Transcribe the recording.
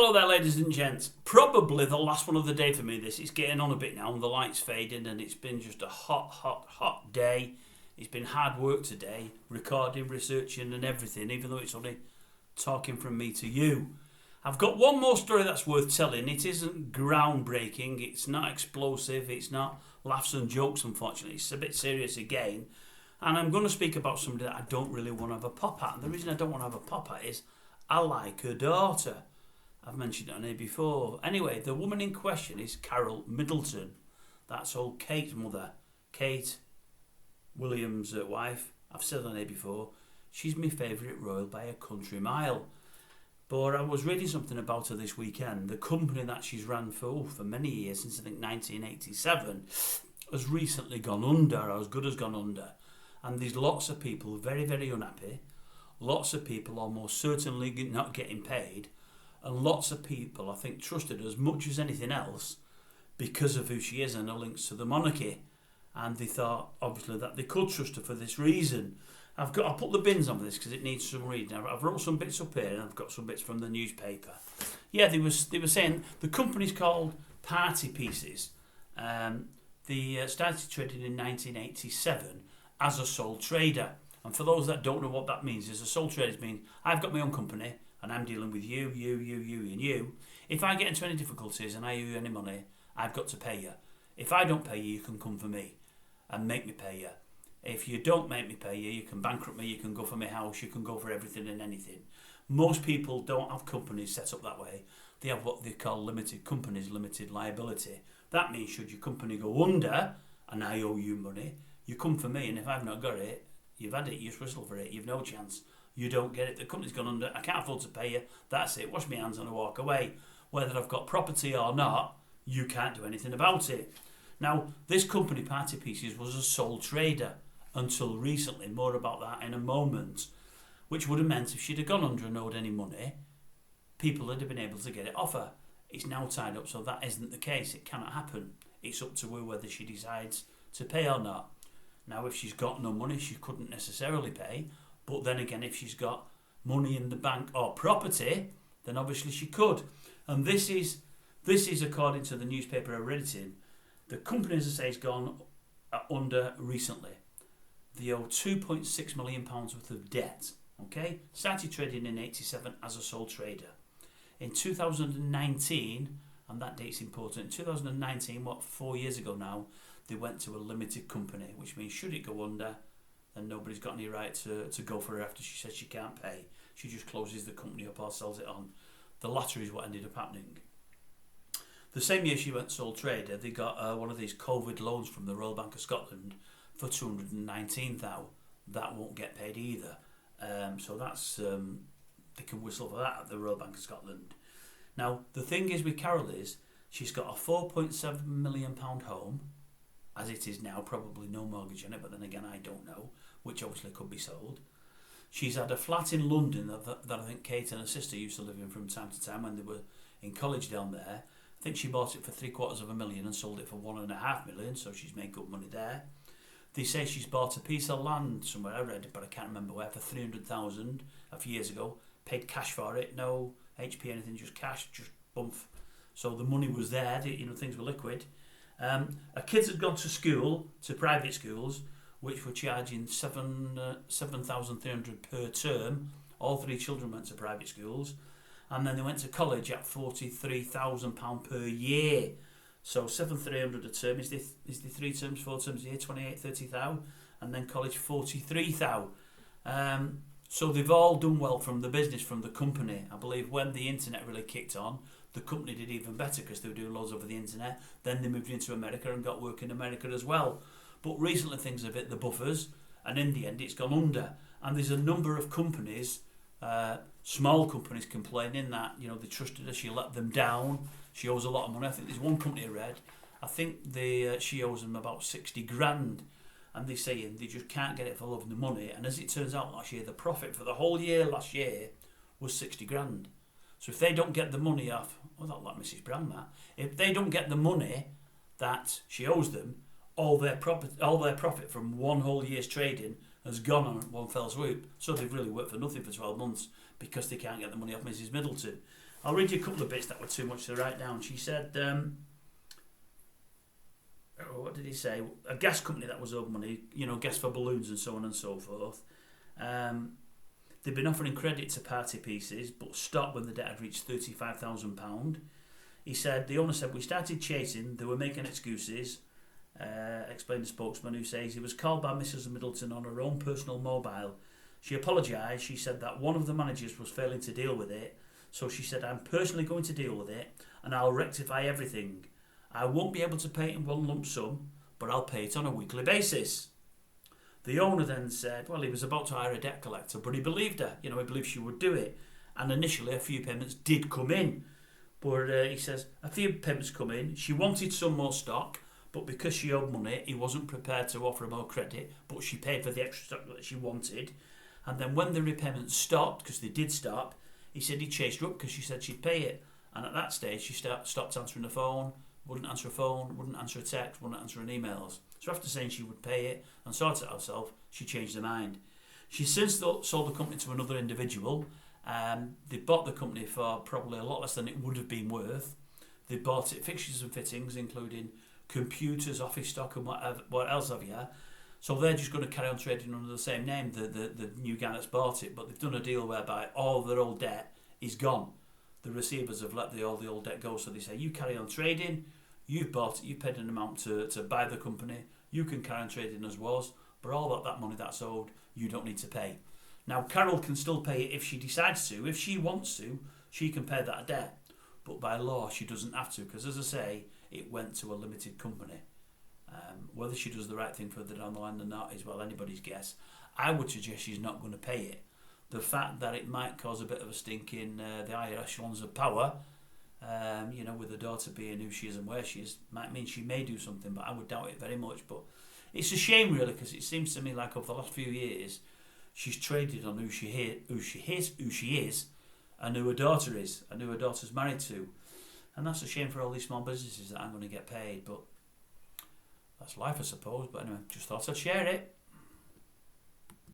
Hello there, ladies and gents. Probably the last one of the day for me, this. It's getting on a bit now and the light's fading and it's been just a hot day. It's been hard work today, recording, researching and everything, even though it's only talking from me to you. I've got one more story that's worth telling. It isn't groundbreaking, it's not explosive, it's not laughs and jokes, unfortunately. It's a bit serious again. And I'm going to speak about somebody that I don't really want to have a pop at. And the reason I don't want to have a pop at is I like her daughter. I've mentioned it on here before. Anyway, the woman in question is Carole Middleton. That's old Kate's mother. Kate Williams' wife. I've said on here before. She's my favourite royal by a country mile. But I was reading something about her this weekend. The company that she's ran for many years, since I think 1987, has recently gone under, or as good as gone under. And there's lots of people very, very unhappy. Lots of people almost certainly not getting paid. And lots of people, I think, trusted her as much as anything else because of who she is and her links to the monarchy. And they thought, obviously, that they could trust her for this reason. I'll put the bins on this because it needs some reading. I've wrote some bits up here and I've got some bits from the newspaper. Yeah, they were saying the company's called Party Pieces. They started trading in 1987 as a sole trader. And for those that don't know what that means, is a sole trader means I've got my own company and I'm dealing with you, and you. If I get into any difficulties and I owe you any money, I've got to pay you. If I don't pay you, you can come for me and make me pay you. If you don't make me pay you, you can bankrupt me, you can go for my house, you can go for everything and anything. Most people don't have companies set up that way. They have what they call limited companies, limited liability. That means should your company go under and I owe you money, you come for me, and if I've not got it, you've had it, you whistle for it, you've no chance. You don't get it, the company's gone under, I can't afford to pay you, that's it, wash my hands and I walk away. Whether I've got property or not, you can't do anything about it. Now, this company, Party Pieces, was a sole trader until recently, more about that in a moment, which would have meant if she'd have gone under and owed any money, people would have been able to get it off her. It's now tied up, so that isn't the case, it cannot happen. It's up to her whether she decides to pay or not. Now, if she's got no money, she couldn't necessarily pay. But then again, if she's got money in the bank or property, then obviously she could. And this is according to the newspaper I read it in. The company, as I say, has gone under recently. They owe £2.6 million worth of debt. Okay, started trading in 87 as a sole trader. In 2019, and that date's important. In 2019, 4 years ago now, they went to a limited company, which means should it go under, then nobody's got any right to go for her after she says she can't pay. She just closes the company up or sells it on. The latter is what ended up happening. The same year she went sole trader, they got one of these COVID loans from the Royal Bank of Scotland for 219,000. That won't get paid either. So that's they can whistle for that at the Royal Bank of Scotland. Now, the thing is with Carole is she's got a £4.7 million home, as it is now, probably no mortgage on it, but then again I don't know, which obviously could be sold. She's had a flat in London that I think Kate and her sister used to live in from time to time when they were in college down there. I think she bought it for £750,000 and sold it for £1.5 million, so she's made good money there. They say she's bought a piece of land somewhere, I read it, but I can't remember where, for £300,000 a few years ago. Paid cash for it, no HP anything, just cash, just bump. So the money was there, things were liquid. Her kids had gone to school, to private schools, which were charging $7,300 per term. All three children went to private schools. And then they went to college at £43,000 per year. So $7,300 a term is the 3 terms, 4 terms a year, 28, 30,000. And then college, 43,000. So they've all done well from the business, from the company. I believe when the internet really kicked on, the company did even better because they were doing loads over the internet. Then they moved into America and got work in America as well. But recently things have hit the buffers, and in the end it's gone under. And there's a number of companies, small companies, complaining that they trusted her, she let them down, she owes a lot of money. I think there's one company I read, I think she owes them about 60 grand, and they're saying they just can't get it for loving the money. And as it turns out, last year the profit for the whole year last year was 60 grand. So if they don't get the money off, that's like Mrs. Brown, that. If they don't get the money that she owes them, all their profit from one whole year's trading has gone on one fell swoop. So they've really worked for nothing for 12 months because they can't get the money off Mrs. Middleton. I'll read you a couple of bits that were too much to write down. She said, what did he say? A gas company that was owed money, gas for balloons and so on and so forth. They'd been offering credit to party pieces, but stopped when the debt had reached £35,000. He said, the owner said, we started chasing, they were making excuses, explained the spokesman, who says he was called by Mrs. Middleton on her own personal mobile. She apologised. She said that one of the managers was failing to deal with it, so she said, I'm personally going to deal with it, and I'll rectify everything. I won't be able to pay it in one lump sum, but I'll pay it on a weekly basis. The owner then said, well, he was about to hire a debt collector, but he believed her. He believed she would do it. And initially, a few payments did come in. But he says, a few payments come in. She wanted some more stock, but because she owed money, he wasn't prepared to offer her more credit, but she paid for the extra stock that she wanted. And then when the repayments stopped, because they did stop, he said he chased her up because she said she'd pay it. And at that stage, she stopped answering the phone, wouldn't answer a phone, wouldn't answer a text, wouldn't answer an emails. So after saying she would pay it and sort it herself, she changed her mind. She's since sold the company to another individual. They bought the company for probably a lot less than it would have been worth. They bought it fixtures and fittings, including computers, office stock, and what else have you. So they're just going to carry on trading under the same name, the new guy that's bought it. But they've done a deal whereby all their old debt is gone. The receivers have let all the old debt go, so they say, you carry on trading, you've bought it, you paid an amount to buy the company, you can carry on trading as was, but all that money that's owed, you don't need to pay. Now, Carole can still pay it if she decides to. If she wants to, she can pay that debt. But by law, she doesn't have to, because as I say, it went to a limited company. Whether she does the right thing further down the line or not is, well, anybody's guess. I would suggest she's not going to pay it. The fact that it might cause a bit of a stink in the higher echelons of power, with her daughter being who she is and where she is, might mean she may do something, but I would doubt it very much. But it's a shame, really, because it seems to me like over the last few years, she's traded on who she is, and who her daughter is, and who her daughter's married to. And that's a shame for all these small businesses that aren't going to get paid, but that's life, I suppose. But anyway, just thought I'd share it.